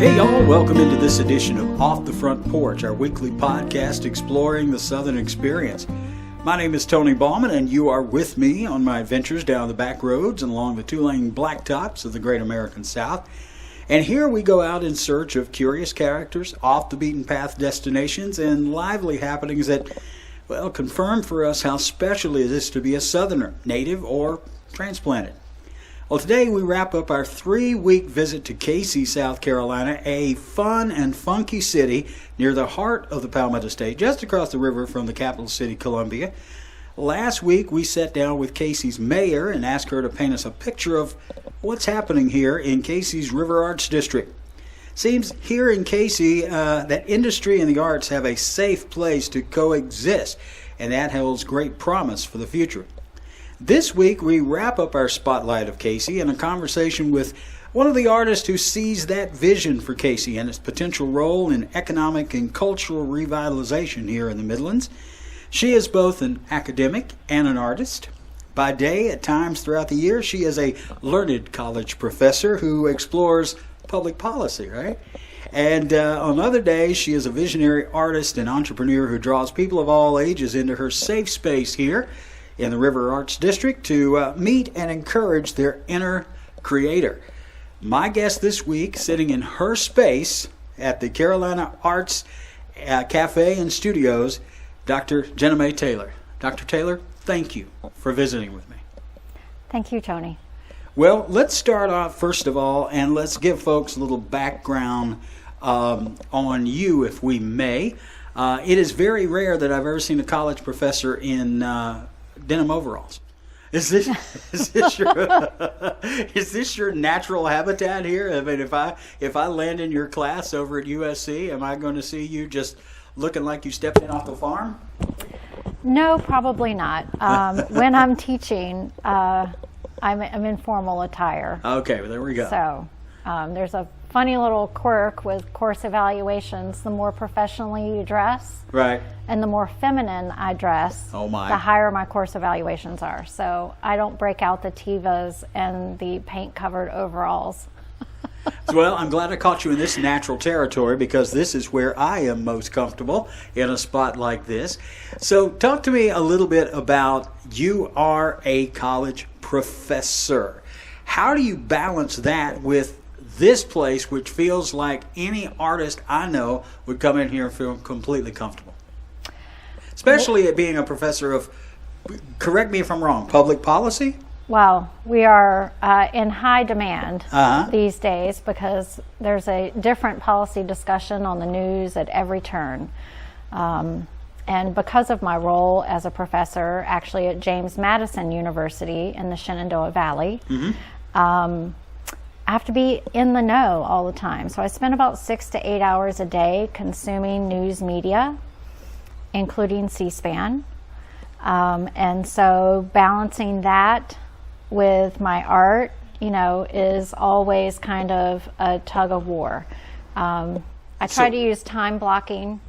Hey y'all, welcome into this edition of Off the Front Porch, our weekly podcast exploring the Southern experience. My name is Tony Bauman, and you are with me on my adventures down the back roads and along the two-lane blacktops of the great American South. And here we go out in search of curious characters, off-the-beaten-path destinations, and lively happenings that, well, confirm for us how special it is to be a Southerner, native or transplanted. Well, today we wrap up our 3-week visit to Cayce, South Carolina, a fun and funky city near the heart of the Palmetto State, just across the river from the capital city, Columbia. Last week we sat down with Cayce's mayor and asked her to paint us a picture of what's happening here in Cayce's River Arts District. Seems here in Cayce that industry and the arts have a safe place to coexist, and that holds great promise for the future. This week, we wrap up our spotlight of Cayce in a conversation with one of the artists who sees that vision for Cayce and its potential role in economic and cultural revitalization here in the Midlands. She is both an academic and an artist. By day, at times throughout the year, she is a learned college professor who explores public policy, right? And on other days, she is a visionary artist and entrepreneur who draws people of all ages into her safe space here in the River Arts District to meet and encourage their inner creator. My guest this week, sitting in her space at the Carolina Arts Cafe and Studios, Dr. JENNA MAE TAYLOR. Dr. Taylor, thank you for visiting with me. Thank you, Tony. Well, let's start off first of all, and let's give folks a little background on you, if we may. It is very rare that I've ever seen a college professor in denim overalls. Is this your natural habitat here? I mean, if I land in your class over at USC, am I going to see you just looking like you stepped in off the farm? No, probably not. When I'm teaching, I'm in formal attire. Okay, well, there we go. So there's a funny little quirk with course evaluations. The more professionally you dress, right, and the more feminine I dress, oh my, the higher my course evaluations are. So I don't break out the Tevas and the paint-covered overalls. Well, I'm glad I caught you in this natural territory because this is where I am most comfortable in a spot like this. So talk to me a little bit about, you are a college professor. How do you balance that with this place, which feels like any artist I know would come in here and feel completely comfortable? Especially at being a professor of, correct me if I'm wrong, public policy? Well, we are in high demand these days because there's a different policy discussion on the news at every turn. And because of my role as a professor actually at James Madison University in the Shenandoah Valley, I have to be in the know all the time. So I spend about 6 to 8 hours a day consuming news media, including C-SPAN. And so balancing that with my art, is always kind of a tug of war. I try to use time blocking,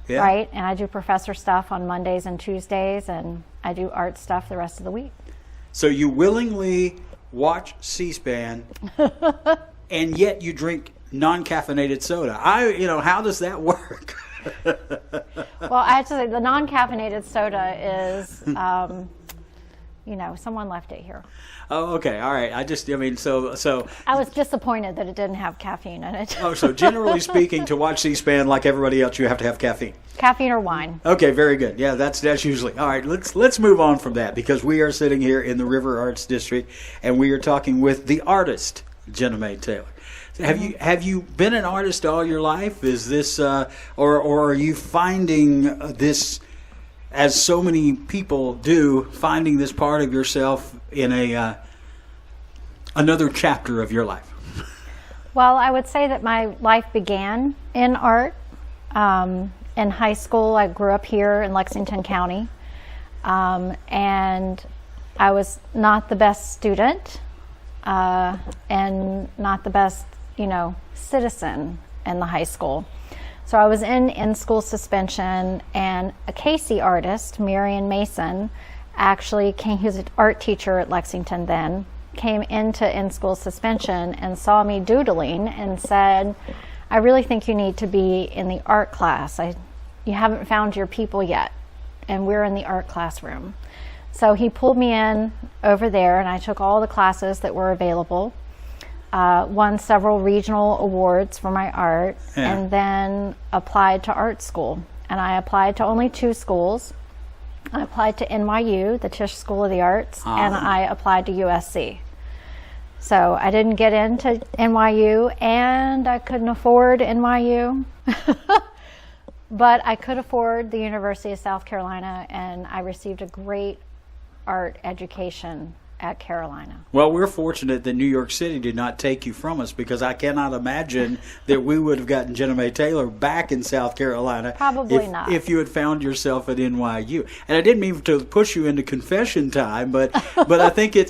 right? And I do professor stuff on Mondays and Tuesdays, and I do art stuff the rest of the week. So you willingly watch C-SPAN, and yet you drink non-caffeinated soda. How does that work? Well, I have to say the non-caffeinated soda is, someone left it here. Oh, okay, all right. So I was disappointed that it didn't have caffeine in it. Oh, so generally speaking, to watch C-SPAN like everybody else, you have to have caffeine. Caffeine or wine. Okay, very good. Yeah, that's usually. All right, let's move on from that because we are sitting here in the River Arts District and we are talking with the artist, JENNA MAE TAYLOR. Have you been an artist all your life? Is this or are you finding this, as so many people do, finding this part of yourself in another chapter of your life? Well, I would say that my life began in art. In high school, I grew up here in Lexington County, and I was not the best student and not the best, citizen in the high school. So I was in school suspension, and a Cayce artist, Marion Mason, actually came. He was an art teacher at Lexington then, came into in-school suspension and saw me doodling and said, I really think you need to be in the art class. You haven't found your people yet, and we're in the art classroom. So he pulled me in over there, and I took all the classes that were available, won several regional awards for my art, and then applied to art school. And I applied to only 2 schools. I applied to NYU, the Tisch School of the Arts, and I applied to USC. So I didn't get into NYU, and I couldn't afford NYU. But I could afford the University of South Carolina, and I received a great art education at Carolina. Well, we're fortunate that New York City did not take you from us, because I cannot imagine that we would have gotten Jenna Mae Taylor back in South Carolina. Probably not. If you had found yourself at NYU. And I didn't mean to push you into confession time, but I think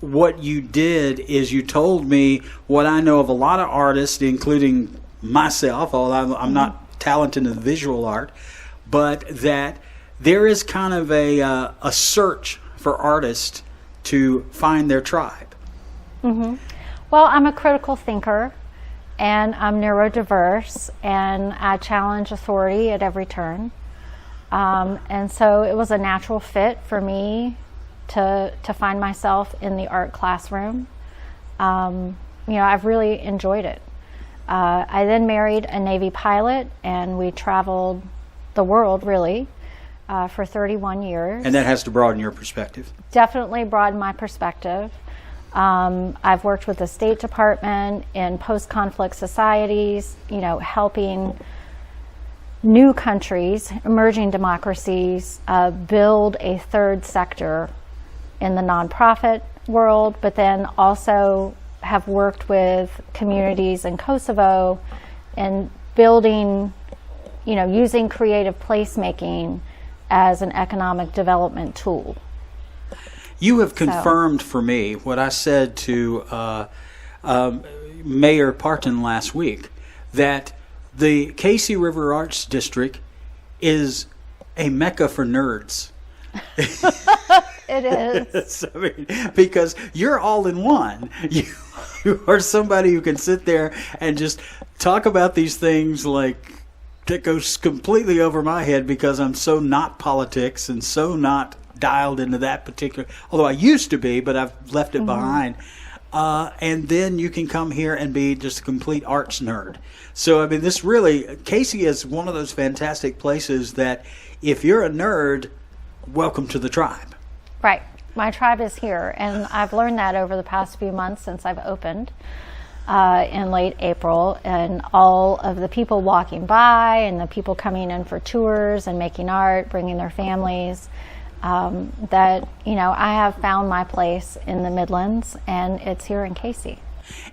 what you did is you told me what I know of a lot of artists, including myself, although I'm not talented in visual art, but that there is kind of a search for artists to find their tribe. Mm-hmm. Well, I'm a critical thinker, and I'm neurodiverse, and I challenge authority at every turn. And so it was a natural fit for me to find myself in the art classroom. I've really enjoyed it. I then married a Navy pilot, and we traveled the world, really, for 31 years. And that has to broaden your perspective. Definitely broaden my perspective. I've worked with the State Department in post-conflict societies, helping new countries, emerging democracies, build a third sector in the nonprofit world, but then also have worked with communities in Kosovo and building, using creative placemaking as an economic development tool. You have confirmed for me what I said to Mayor Parton last week, that the Cayce River Arts District is a mecca for nerds. It is. I mean, because you're all in one. You are somebody who can sit there and just talk about these things like that goes completely over my head, because I'm so not politics and so not dialed into that particular, although I used to be, but I've left it behind. And then you can come here and be just a complete arts nerd. So, I mean, this really, Cayce is one of those fantastic places that if you're a nerd, welcome to the tribe. Right. My tribe is here, and I've learned that over the past few months since I've opened in late April, and all of the people walking by and the people coming in for tours and making art, bringing their families, that, I have found my place in the Midlands, and it's here in Cayce.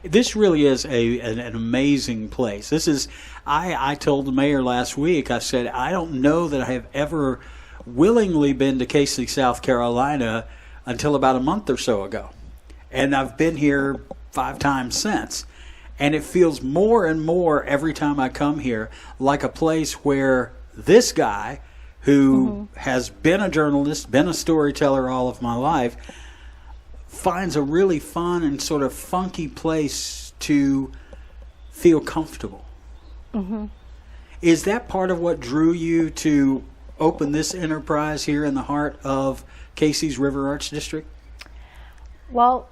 This really is an amazing place. This is, I told the mayor last week, I said, I don't know that I have ever willingly been to Cayce, South Carolina until about a month or so ago. And I've been here 5 times since. And it feels more and more every time I come here like a place where this guy, who has been a journalist, been a storyteller all of my life, finds a really fun and sort of funky place to feel comfortable. Mm-hmm. Is that part of what drew you to open this enterprise here in the heart of Cayce's River Arts District? Well,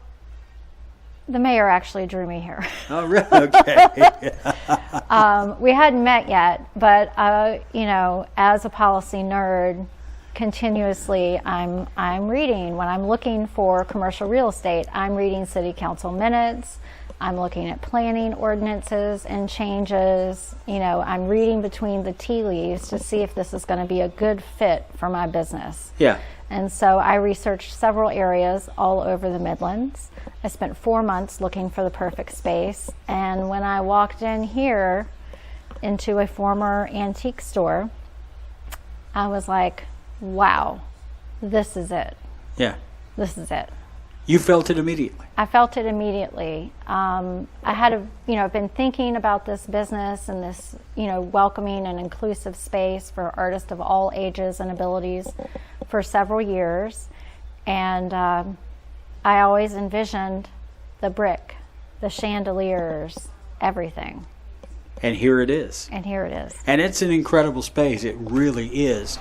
the mayor actually drew me here. Oh, really? Okay. We hadn't met yet, but as a policy nerd, continuously I'm reading. When I'm looking for commercial real estate, I'm reading city council minutes. I'm looking at planning ordinances and changes. I'm reading between the tea leaves to see if this is going to be a good fit for my business. Yeah. And so I researched several areas all over the Midlands. I spent 4 months looking for the perfect space. And when I walked in here into a former antique store, I was like, wow, this is it. Yeah. This is it. You felt it immediately. I felt it immediately. I had been thinking about this business and this, welcoming and inclusive space for artists of all ages and abilities for several years. And I always envisioned the brick, the chandeliers, everything. And here it is. And here it is. And it's an incredible space. It really is.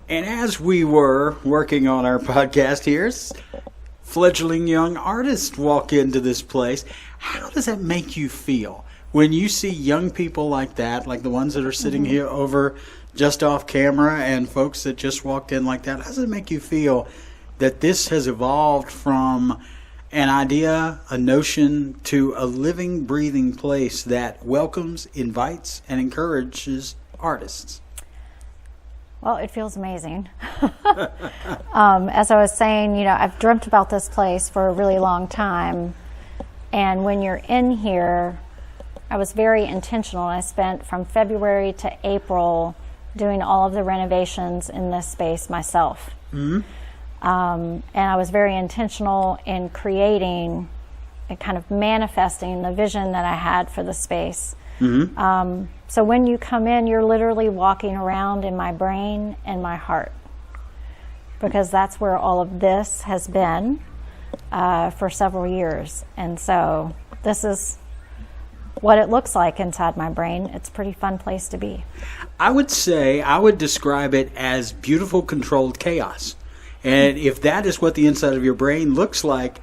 And as we were working on our podcast here, fledgling young artists walk into this place. How does that make you feel when you see young people like that, like the ones that are sitting here over just off camera and folks that just walked in like that? How does it make you feel that this has evolved from an idea, a notion, to a living, breathing place that welcomes, invites, and encourages artists? Well, it feels amazing. As I was saying, I've dreamt about this place for a really long time. And when you're in here, I was very intentional. I spent from February to April doing all of the renovations in this space myself. Mm-hmm. And I was very intentional in creating and kind of manifesting the vision that I had for the space. Mm-hmm. So when you come in, you're literally walking around in my brain and my heart, because that's where all of this has been for several years. And so this is what it looks like inside my brain. It's a pretty fun place to be. I would describe it as beautiful, controlled chaos. And if that is what the inside of your brain looks like,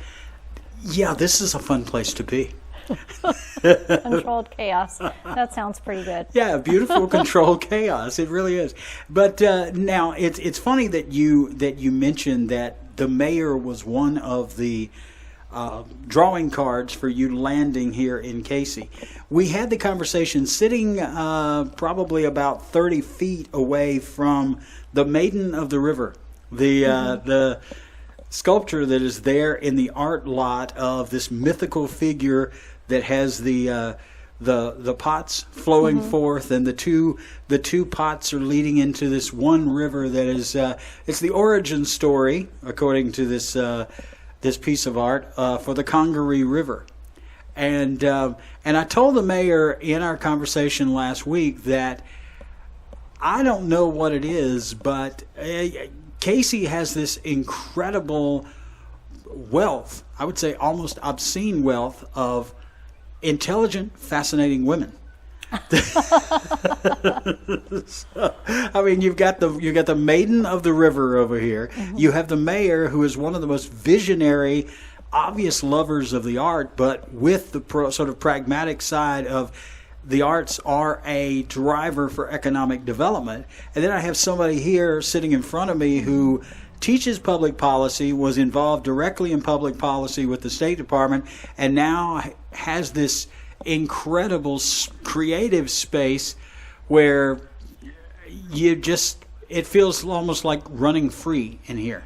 yeah, this is a fun place to be. Controlled chaos. That sounds pretty good. Yeah, beautiful controlled chaos. It really is. But now it's funny that you mentioned that the mayor was one of the drawing cards for you landing here in Cayce. We had the conversation sitting probably about 30 feet away from the Maiden of the River, the sculpture that is there in the art lot of this mythical figure that has the pots flowing forth, and the two pots are leading into this one river that is it's the origin story, according to this piece of art, for the Congaree River. And I told the mayor in our conversation last week that I don't know what it is, but Cayce has this incredible wealth, I would say almost obscene wealth, of intelligent, fascinating women. So, I mean, you've got the Maiden of the River over here. Mm-hmm. You have the mayor, who is one of the most visionary, obvious lovers of the art, but with the sort of pragmatic side of the arts are a driver for economic development. And then I have somebody here sitting in front of me who teaches public policy, was involved directly in public policy with the State Department, and now has this incredible creative space where it feels almost like running free in here.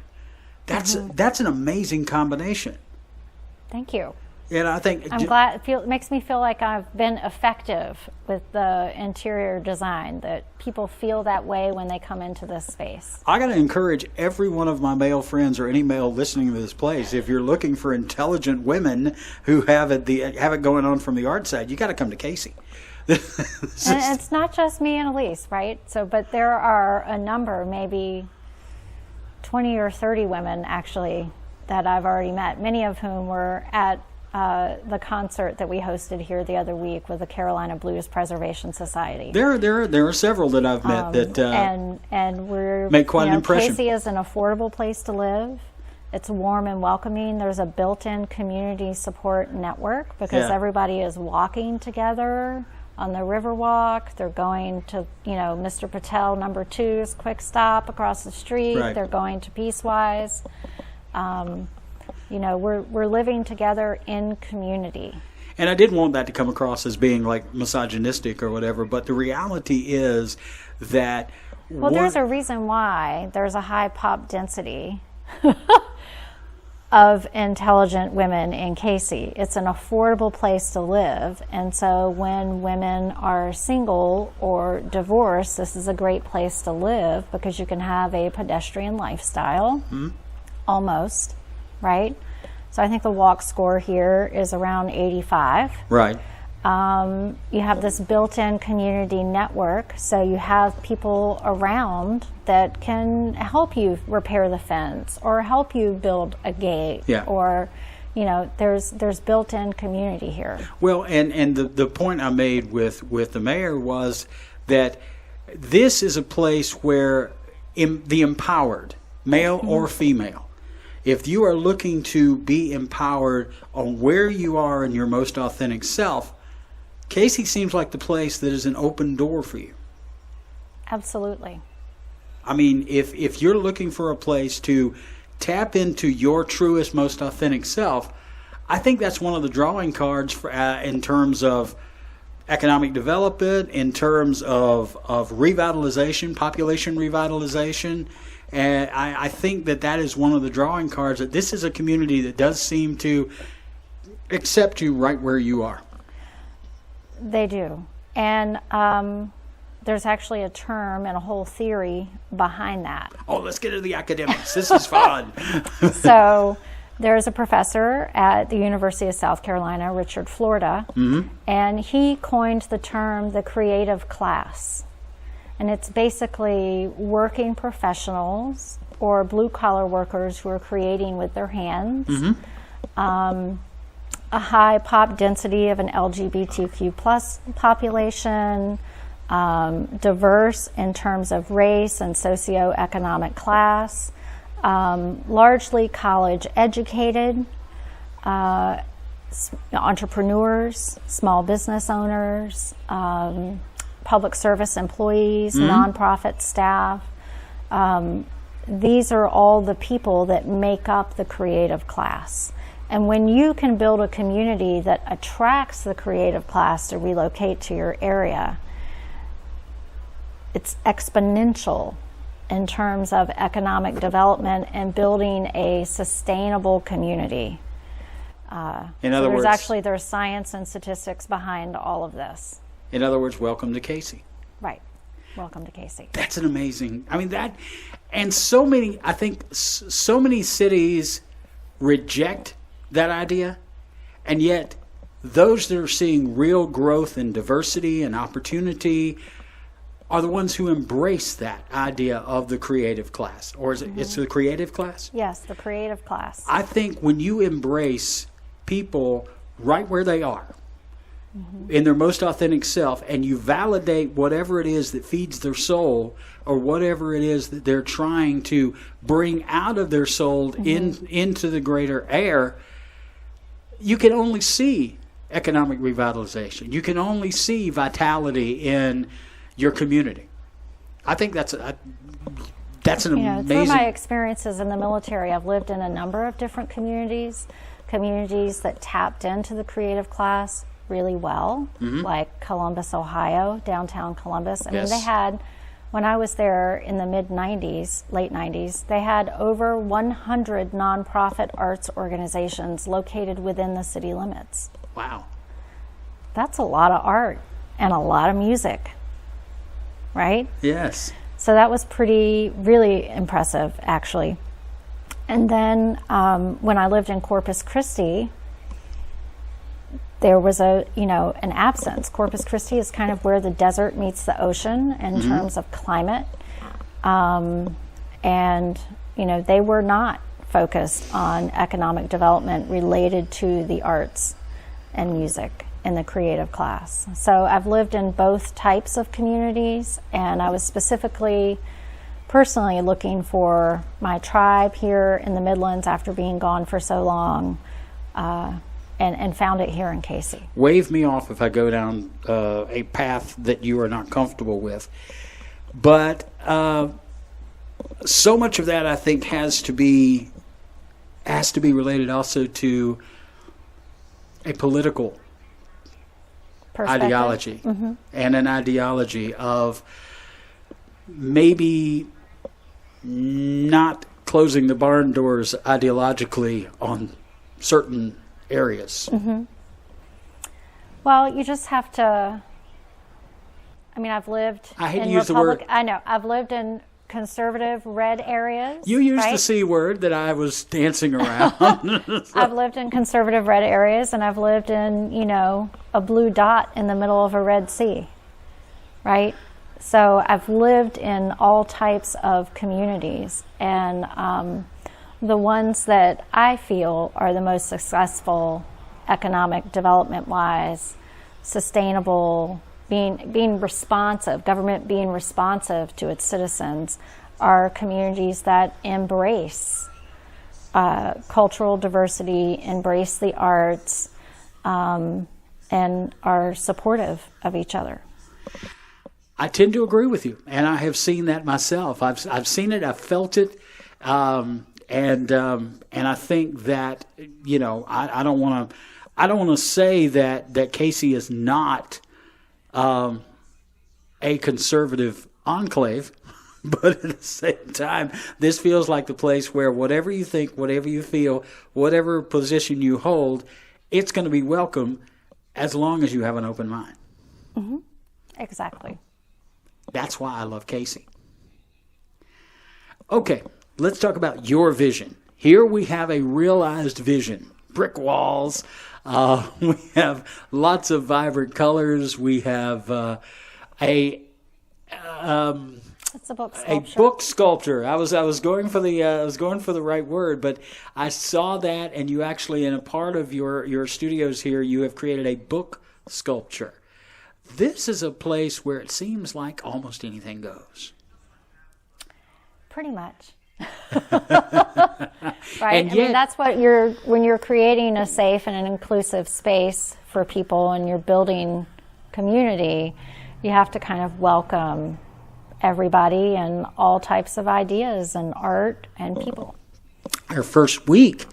That's an amazing combination. Thank you. And I think I'm glad. It makes me feel like I've been effective with the interior design, that people feel that way when they come into this space. I got to encourage every one of my male friends or any male listening to this place, if you're looking for intelligent women who have it going on from the art side, you got to come to Cayce. And it's not just me and Elise, right? But there are a number, maybe 20 or 30 women actually, that I've already met, many of whom were at the concert that we hosted here the other week with the Carolina Blues Preservation Society. There are several that I've met that and we're make quite an impression. Cayce is an affordable place to live. It's warm and welcoming. There's a built-in community support network because everybody is walking together on the Riverwalk. They're going to Mr. Patel number 2's quick stop across the street. Right. They're going to Peacewise. We're living together in community. And I didn't want that to come across as being like misogynistic or whatever, but the reality is that there's a reason why there's a high pop density of intelligent women in Cayce. It's an affordable place to live, and so when women are single or divorced, this is a great place to live because you can have a pedestrian lifestyle, almost. Right? So I think the walk score here is around 85. Right. You have this built-in community network, so you have people around that can help you repair the fence or help you build a gate, or there's built-in community here. Well, and the point I made with the mayor was that this is a place where the empowered, male or female, if you are looking to be empowered on where you are in your most authentic self, Cayce seems like the place that is an open door for you. Absolutely. I mean, if you're looking for a place to tap into your truest, most authentic self, I think that's one of the drawing cards for, in terms of economic development, in terms of revitalization, population revitalization. And I think that is one of the drawing cards, that this is a community that does seem to accept you right where you are. They do. And there's actually a term and a whole theory behind that. Oh, let's get into the academics. This is fun. So there's a professor at the University of South Carolina, Richard Florida, and he coined the term the creative class. And it's basically working professionals or blue-collar workers who are creating with their hands. A high pop density of an LGBTQ plus population, diverse in terms of race and socioeconomic class, largely college educated, entrepreneurs, small business owners, public service employees, nonprofit staff. These are all the people that make up the creative class. And when you can build a community that attracts the creative class to relocate to your area, it's exponential in terms of economic development and building a sustainable community. In other words, there's science and statistics behind all of this. In other words, welcome to Cayce. Right. Welcome to Cayce. That's an amazing, and so many cities reject that idea, and yet those that are seeing real growth and diversity and opportunity are the ones who embrace that idea of the creative class. Or is it it's the creative class? Yes, the creative class. I think when you embrace people right where they are, in their most authentic self, and you validate whatever it is that feeds their soul, or whatever it is that they're trying to bring out of their soul into the greater air, you can only see economic revitalization. You can only see vitality in your community. I think that's an amazing... Through my experiences in the military, I've lived in a number of different communities that tapped into the creative class really well, like Columbus, Ohio, downtown Columbus. I mean, they had, when I was there in the mid-90s, late 90s, they had over 100 nonprofit arts organizations located within the city limits. Wow. That's a lot of art and a lot of music, right? Yes. So that was really impressive, actually. And then when I lived in Corpus Christi, there was an absence. Corpus Christi is kind of where the desert meets the ocean in terms of climate. And, they were not focused on economic development related to the arts and music in the creative class. So I've lived in both types of communities, and I was specifically personally looking for my tribe here in the Midlands after being gone for so long, and found it here in Cayce. Wave me off if I go down a path that you are not comfortable with. But so much of that, I think, has to be related also to a political ideology, and an ideology of maybe not closing the barn doors ideologically on certain areas. Well, you just have to. I mean, I've lived. I hate to use the word. I know. I've lived in conservative red areas. You used right? the C word that I was dancing around. I've lived in conservative red areas, and I've lived in, a blue dot in the middle of a red sea, right? So I've lived in all types of communities, and the ones that I feel are the most successful economic development-wise, sustainable, being responsive, government being responsive to its citizens, are communities that embrace cultural diversity, embrace the arts, and are supportive of each other. I tend to agree with you, and I have seen that myself. I've seen it, I've felt it, and I think that I don't want to say that Cayce is not a conservative enclave, but at the same time, this feels like the place where whatever you think, whatever you feel, whatever position you hold, it's going to be welcome as long as you have an open mind. Mm-hmm. Exactly. That's why I love Cayce. Okay, let's talk about your vision. Here we have a realized vision. Brick walls. We have lots of vibrant colors. We have It's a book sculpture. a book sculpture. I was going for the right word, but I saw that, and you actually, in a part of your studios here, you have created a book sculpture. This is a place where it seems like almost anything goes. Pretty much. Right? And yet, that's what when you're creating a safe and an inclusive space for people and you're building community, you have to kind of welcome everybody and all types of ideas and art and people. our first week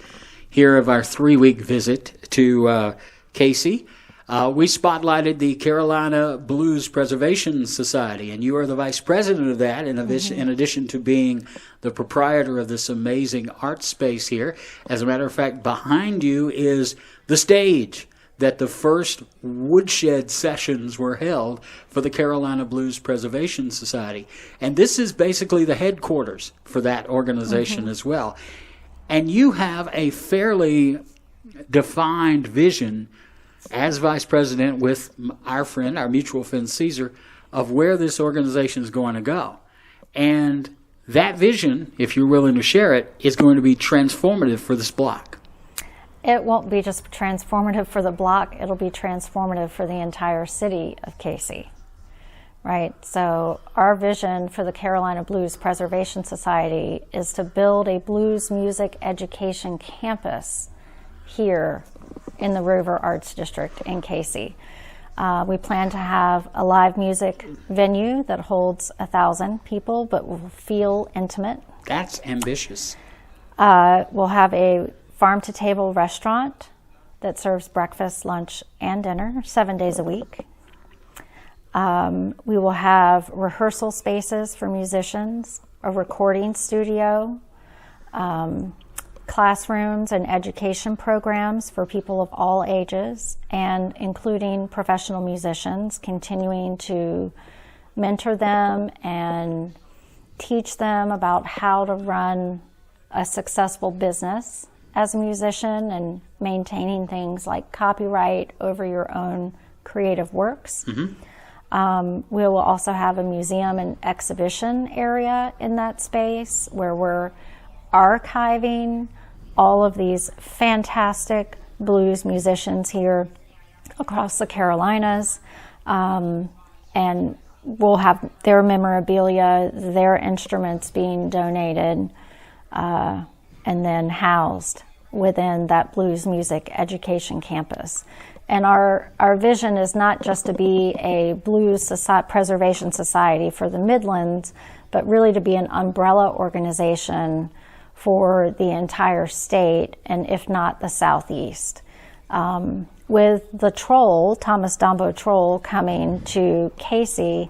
here of our 3-week visit to Cayce, we spotlighted the Carolina Blues Preservation Society, and you are the vice president of that, in addition to being the proprietor of this amazing art space here. As a matter of fact, behind you is the stage that the first woodshed sessions were held for the Carolina Blues Preservation Society. And this is basically the headquarters for that organization as well. And you have a fairly defined vision as vice president with our friend, our mutual friend Caesar, of where this organization is going to go. And that vision, if you're willing to share it, is going to be transformative for this block. It won't be just transformative for the block, it'll be transformative for the entire city of Cayce, right? So our vision for the Carolina Blues Preservation Society is to build a blues music education campus here in the Rover Arts District in Cayce. We plan to have a live music venue that holds 1,000 people, but will feel intimate. That's ambitious. We'll have a farm-to-table restaurant that serves breakfast, lunch, and dinner 7 days a week. We will have rehearsal spaces for musicians, a recording studio, classrooms and education programs for people of all ages, and including professional musicians, continuing to mentor them and teach them about how to run a successful business as a musician and maintaining things like copyright over your own creative works. We will also have a museum and exhibition area in that space where we're archiving all of these fantastic blues musicians here across the Carolinas, and we'll have their memorabilia, their instruments being donated, and then housed within that blues music education campus. And our vision is not just to be a blues preservation society for the Midlands, but really to be an umbrella organization for the entire state, and if not the Southeast. With the Troll, Thomas Dombo Troll, coming to Cayce,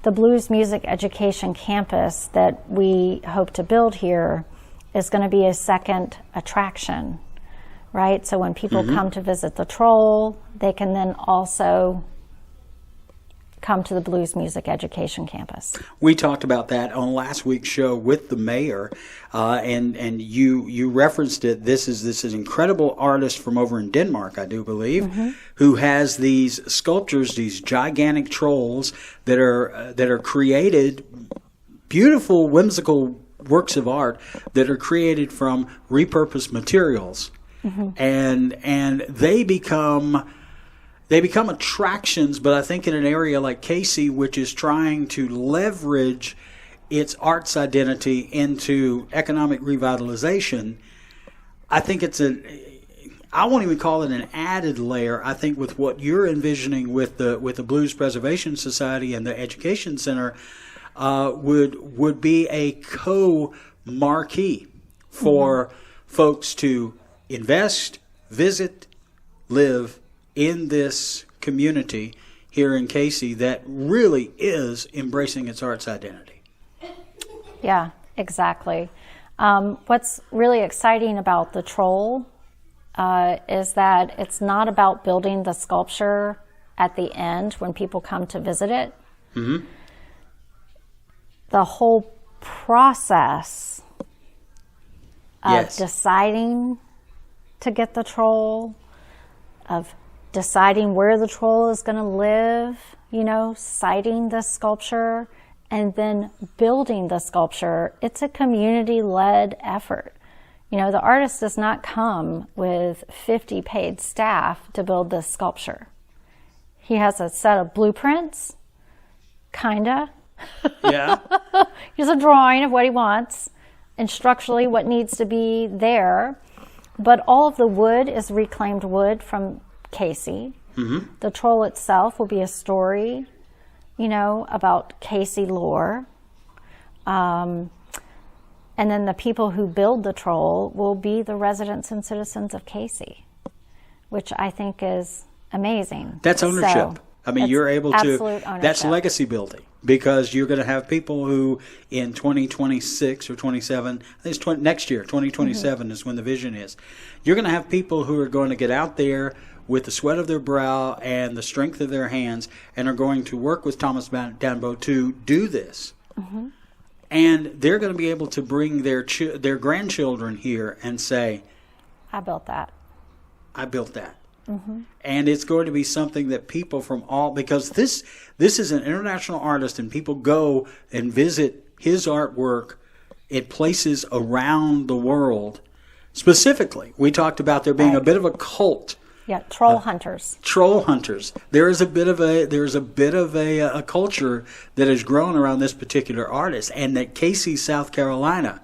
the blues music education campus that we hope to build here is going to be a second attraction, right? So when people come to visit the Troll, they can then also come to the Blues Music Education Campus. We talked about that on last week's show with the mayor, and you referenced it. This is an incredible artist from over in Denmark, I do believe, who has these sculptures, these gigantic trolls that are created, beautiful, whimsical works of art that are created from repurposed materials, and they become attractions, but I think in an area like Cayce, which is trying to leverage its arts identity into economic revitalization, I think I won't even call it an added layer. I think with what you're envisioning with the Blues Preservation Society and the Education Center would be a co-marquee for folks to invest, visit, live in this community here in Cayce that really is embracing its arts identity. Yeah, exactly. What's really exciting about the troll is that it's not about building the sculpture at the end when people come to visit it. Mm-hmm. The whole process of deciding to get the troll, of deciding where the troll is going to live, siting the sculpture, and then building the sculpture. It's a community-led effort. The artist does not come with 50 paid staff to build this sculpture. He has a set of blueprints, kinda. Yeah. He has a drawing of what he wants and structurally what needs to be there. But all of the wood is reclaimed wood from Cayce. Mm-hmm. The troll itself will be a story, about Cayce lore. And then the people who build the troll will be the residents and citizens of Cayce, which I think is amazing. That's ownership. You're able to, that's legacy building, because you're going to have people who in 2026 or 27, I think it's next year, 2027 is when the vision is. You're going to have people who are going to get out there with the sweat of their brow and the strength of their hands and are going to work with Thomas Danbo to do this. Mm-hmm. And they're going to be able to bring their grandchildren here and say, I built that. I built that. Mm-hmm. And it's going to be something that people from because this is an international artist, and people go and visit his artwork at places around the world. Specifically, we talked about there being a bit of a cult. Yeah, troll hunters. Troll hunters. There's a bit of a culture that has grown around this particular artist, and that Cayce, South Carolina,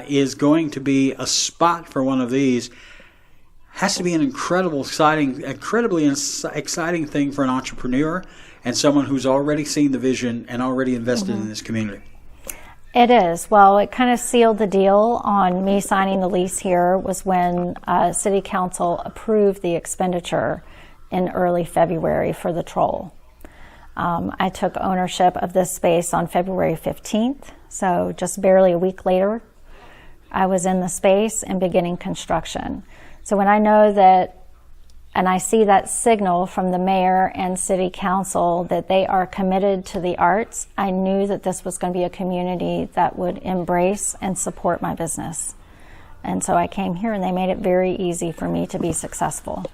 is going to be a spot for one of these. Has to be an incredibly exciting thing for an entrepreneur and someone who's already seen the vision and already invested in this community. It is. Well, it kind of sealed the deal on me signing the lease here was when City Council approved the expenditure in early February for the troll. I took ownership of this space on February 15th, so just barely a week later, I was in the space and beginning construction. So when I know that, and I see that signal from the mayor and city council that they are committed to the arts, I knew that this was going to be a community that would embrace and support my business. And so I came here, and they made it very easy for me to be successful.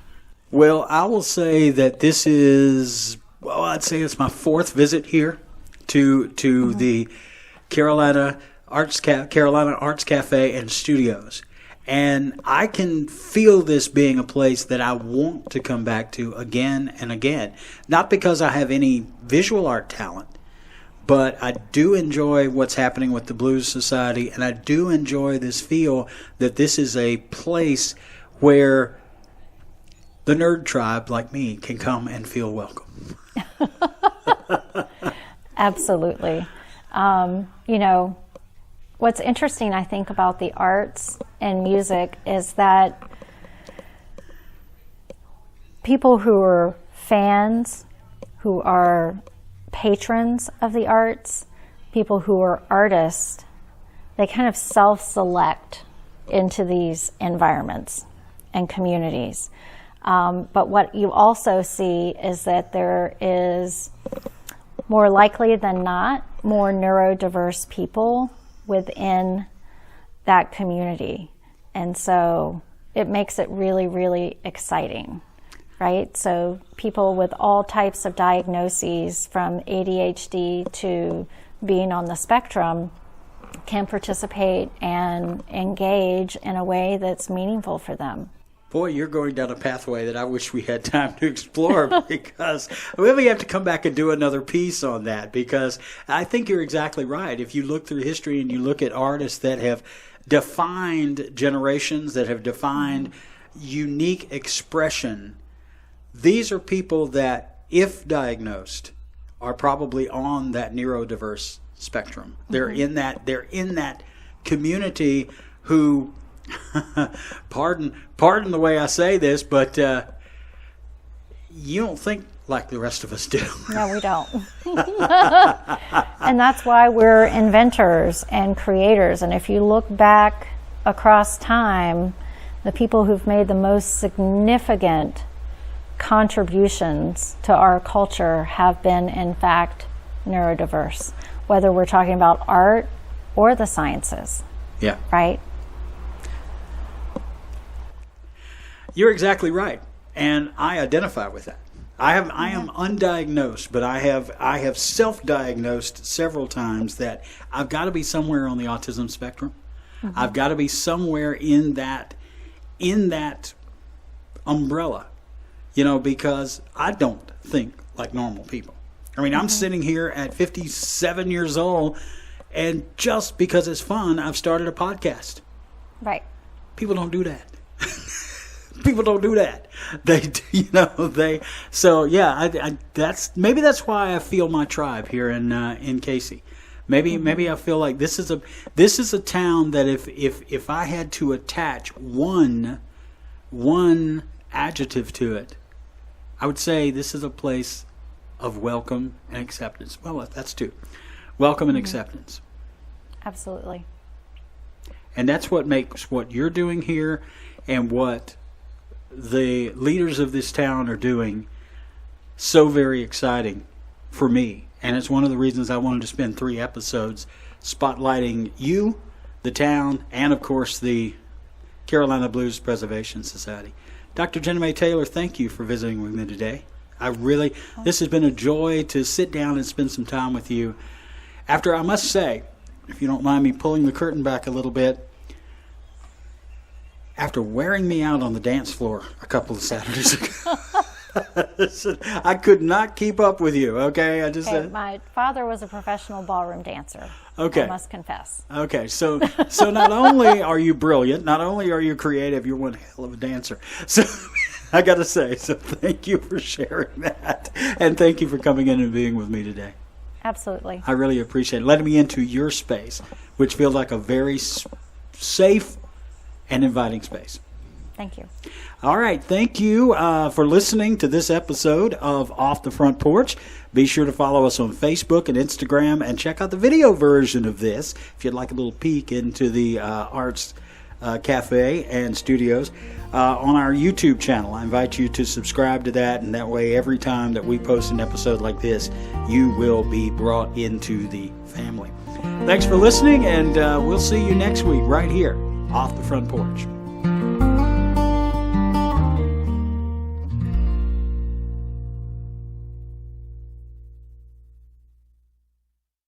Well, I will say that this is, I'd say it's my fourth visit here to the Carolina Arts Cafe and Studios. And I can feel this being a place that I want to come back to again and again. Not because I have any visual art talent, but I do enjoy what's happening with the Blues Society, and I do enjoy this feel that this is a place where the nerd tribe like me can come and feel welcome. Absolutely. What's interesting, I think, about the arts and music is that people who are fans, who are patrons of the arts, people who are artists, they kind of self-select into these environments and communities. But what you also see is that there is, more likely than not, more neurodiverse people within that community. And so it makes it really, really exciting, right? So people with all types of diagnoses, from ADHD to being on the spectrum, can participate and engage in a way that's meaningful for them. Boy, you're going down a pathway that I wish we had time to explore, because we may have to come back and do another piece on that, because I think you're exactly right. If you look through history and you look at artists that have defined generations, that have defined unique expression, these are people that, if diagnosed, are probably on that neurodiverse spectrum. They're in that community who pardon the way I say this, but you don't think like the rest of us do. No, we don't. And that's why we're inventors and creators. And if you look back across time, the people who've made the most significant contributions to our culture have been, in fact, neurodiverse, whether we're talking about art or the sciences. Yeah. Right? You're exactly right, and I identify with that. I am undiagnosed, but I have self-diagnosed several times that I've got to be somewhere on the autism spectrum. Mm-hmm. I've got to be somewhere in that umbrella, because I don't think like normal people. I mean, I'm sitting here at 57 years old, and just because it's fun, I've started a podcast. Right. People don't do that. People don't do that. So yeah, that's why I feel my tribe here in Cayce. Maybe I feel like this is a town that if I had to attach one adjective to it, I would say this is a place of welcome and acceptance. Well, that's two. Welcome and acceptance. Absolutely. And that's what makes what you're doing here and what the leaders of this town are doing so very exciting for me. And it's one of the reasons I wanted to spend 3 episodes spotlighting you, the town, and of course the Carolina Blues Preservation Society. Dr. JENNA MAE Taylor, thank you for visiting with me today. This has been a joy to sit down and spend some time with you. After, I must say, if you don't mind me pulling the curtain back a little bit, after wearing me out on the dance floor a couple of Saturdays ago, I could not keep up with you, okay? My father was a professional ballroom dancer. Okay. I must confess. Okay, so not only are you brilliant, not only are you creative, you're one hell of a dancer. So I got to say, so thank you for sharing that, and thank you for coming in and being with me today. Absolutely. I really appreciate it. Letting me into your space, which feels like a very safe and inviting space. Thank you. All right. Thank you for listening to this episode of Off the Front Porch. Be sure to follow us on Facebook and Instagram, and check out the video version of this if you'd like a little peek into the Arts Cafe and Studios on our YouTube channel. I invite you to subscribe to that, and that way every time that we post an episode like this, you will be brought into the family. Thanks for listening, and we'll see you next week right here, Off the Front Porch.